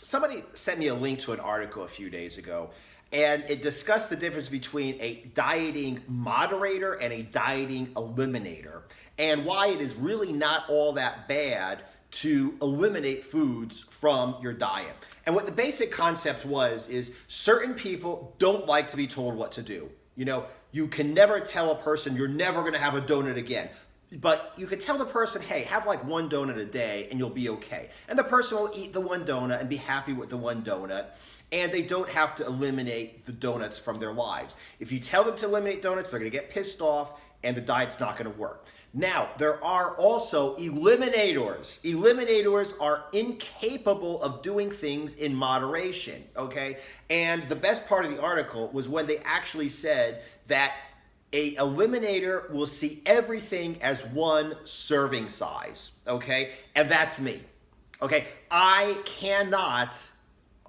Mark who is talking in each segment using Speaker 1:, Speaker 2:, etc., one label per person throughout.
Speaker 1: somebody sent me a link to an article a few days ago, and it discussed the difference between a dieting moderator and a dieting eliminator, and why it is really not all that bad to eliminate foods from your diet. And what the basic concept was is certain people don't like to be told what to do. You know, you can never tell a person you're never going to have a donut again. But you could tell the person, hey, have like one donut a day and you'll be okay. And the person will eat the one donut and be happy with the one donut. And they don't have to eliminate the donuts from their lives. If you tell them to eliminate donuts, they're going to get pissed off and the diet's not going to work. Now, there are also eliminators. Eliminators are incapable of doing things in moderation, okay? And the best part of the article was when they actually said that a eliminator will see everything as one serving size, okay? And that's me, okay? I cannot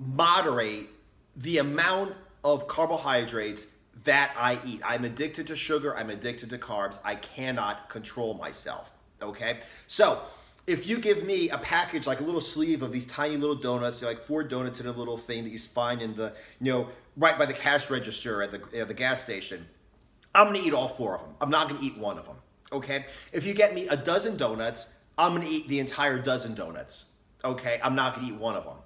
Speaker 1: moderate the amount of carbohydrates that I eat. I'm addicted to sugar, I'm addicted to carbs. I cannot control myself, okay? So if you give me a package, like a little sleeve of these tiny little donuts, like 4 donuts in a little thing that you find in the, right by the cash register at the gas station, I'm gonna eat all 4 of them. I'm not gonna eat one of them, okay? If you get me a dozen donuts, I'm gonna eat the entire dozen donuts, okay? I'm not gonna eat one of them.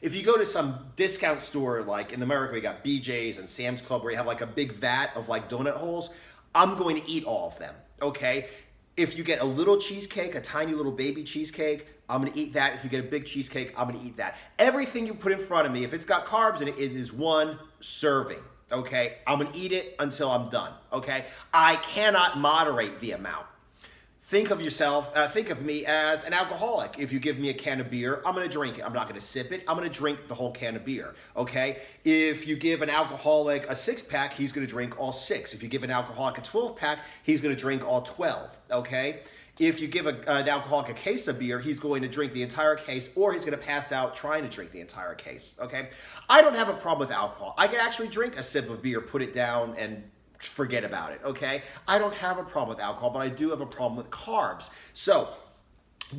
Speaker 1: If you go to some discount store, like in America, we got BJ's and Sam's Club, where you have like a big vat of like donut holes, I'm going to eat all of them, okay? If you get a little cheesecake, a tiny little baby cheesecake, I'm gonna eat that. If you get a big cheesecake, I'm gonna eat that. Everything you put in front of me, if it's got carbs in it, it is one serving, okay? I'm gonna eat it until I'm done, okay? I cannot moderate the amount. Think of me as an alcoholic. If you give me a can of beer, I'm gonna drink it. I'm not gonna sip it. I'm gonna drink the whole can of beer, okay? If you give an alcoholic a 6-pack, he's gonna drink all 6. If you give an alcoholic a 12-pack, he's gonna drink all 12, okay? If you give an alcoholic a case of beer, he's going to drink the entire case, or he's gonna pass out trying to drink the entire case, okay? I don't have a problem with alcohol. I can actually drink a sip of beer, put it down, and forget about it, okay? I don't have a problem with alcohol, but I do have a problem with carbs. So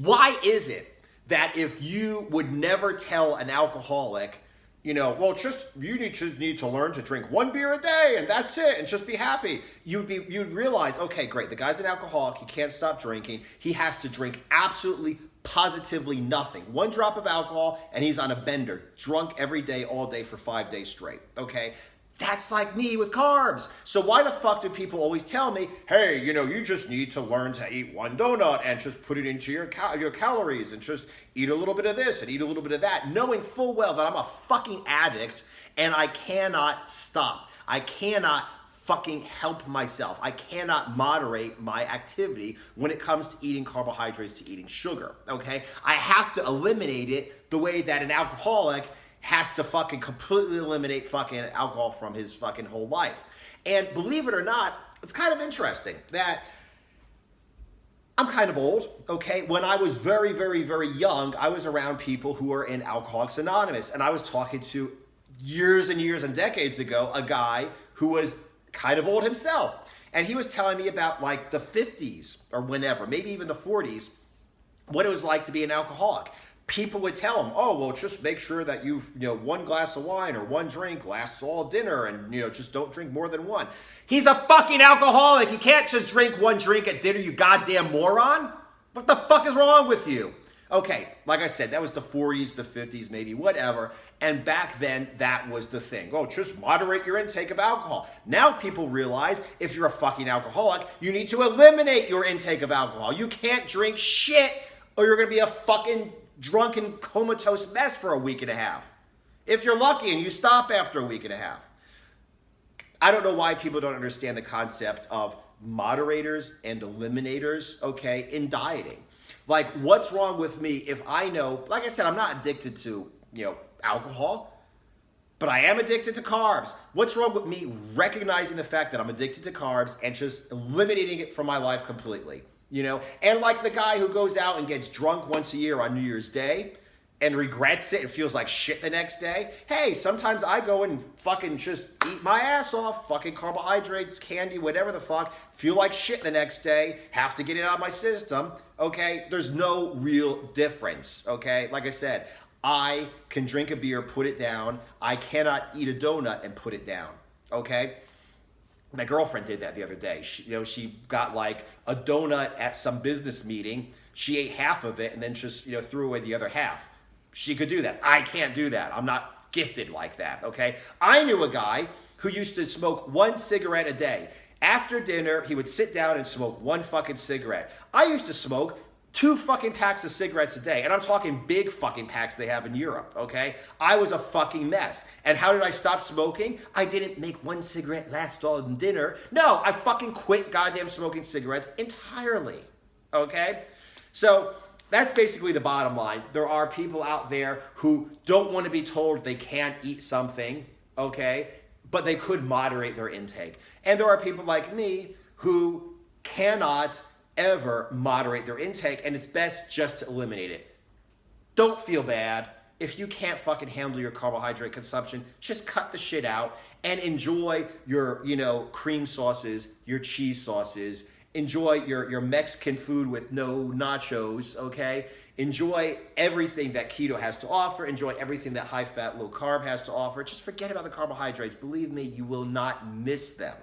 Speaker 1: why is it that if you would never tell an alcoholic, well, you need to learn to drink 1 beer a day and that's it, and just be happy, you'd realize, okay, great, the guy's an alcoholic, he can't stop drinking, he has to drink absolutely positively nothing, 1 drop of alcohol, and he's on a bender, drunk every day, all day for 5 days straight, okay? That's like me with carbs. So why the fuck do people always tell me, hey, you just need to learn to eat 1 donut and just put it into your calories and just eat a little bit of this and eat a little bit of that, knowing full well that I'm a fucking addict and I cannot stop. I cannot fucking help myself. I cannot moderate my activity when it comes to eating carbohydrates, to eating sugar, okay? I have to eliminate it the way that an alcoholic has to fucking completely eliminate fucking alcohol from his fucking whole life. And believe it or not, it's kind of interesting that I'm kind of old, okay? When I was very, very, very young, I was around people who were in Alcoholics Anonymous, and I was talking to, years and years and decades ago, a guy who was kind of old himself. And he was telling me about like the 50s or whenever, maybe even the 40s, what it was like to be an alcoholic. People would tell him, oh, well, just make sure that 1 glass of wine or 1 drink lasts all dinner, and, just don't drink more than 1. He's a fucking alcoholic. He can't just drink 1 drink at dinner, you goddamn moron. What the fuck is wrong with you? Okay, like I said, that was the 40s, the 50s, maybe, whatever. And back then, that was the thing. Oh, just moderate your intake of alcohol. Now people realize if you're a fucking alcoholic, you need to eliminate your intake of alcohol. You can't drink shit or you're going to be a fucking drunken comatose mess for a week and a half. If you're lucky and you stop after a week and a half. I don't know why people don't understand the concept of moderators and eliminators, okay, in dieting. Like, what's wrong with me if I know, like I said, I'm not addicted to, alcohol, but I am addicted to carbs. What's wrong with me recognizing the fact that I'm addicted to carbs and just eliminating it from my life completely? And like the guy who goes out and gets drunk once a year on New Year's Day and regrets it and feels like shit the next day. Hey, sometimes I go and fucking just eat my ass off, fucking carbohydrates, candy, whatever the fuck, feel like shit the next day, have to get it out of my system, okay? There's no real difference, okay? Like I said, I can drink a beer, put it down. I cannot eat a donut and put it down, okay? My girlfriend did that the other day. She got like a donut at some business meeting. She ate half of it and then just, threw away the other half. She could do that. I can't do that. I'm not gifted like that, okay? I knew a guy who used to smoke 1 cigarette a day. After dinner, he would sit down and smoke 1 fucking cigarette. I used to smoke 2 fucking packs of cigarettes a day. And I'm talking big fucking packs they have in Europe, okay? I was a fucking mess. And how did I stop smoking? I didn't make 1 cigarette last all dinner. No, I fucking quit goddamn smoking cigarettes entirely, okay? So that's basically the bottom line. There are people out there who don't want to be told they can't eat something, okay? But they could moderate their intake. And there are people like me who cannot ever moderate their intake, and it's best just to eliminate it. Don't feel bad. If you can't fucking handle your carbohydrate consumption, just cut the shit out and enjoy your, cream sauces, your cheese sauces. Enjoy your Mexican food with no nachos, okay? Enjoy everything that keto has to offer. Enjoy everything that high-fat, low-carb has to offer. Just forget about the carbohydrates. Believe me, you will not miss them.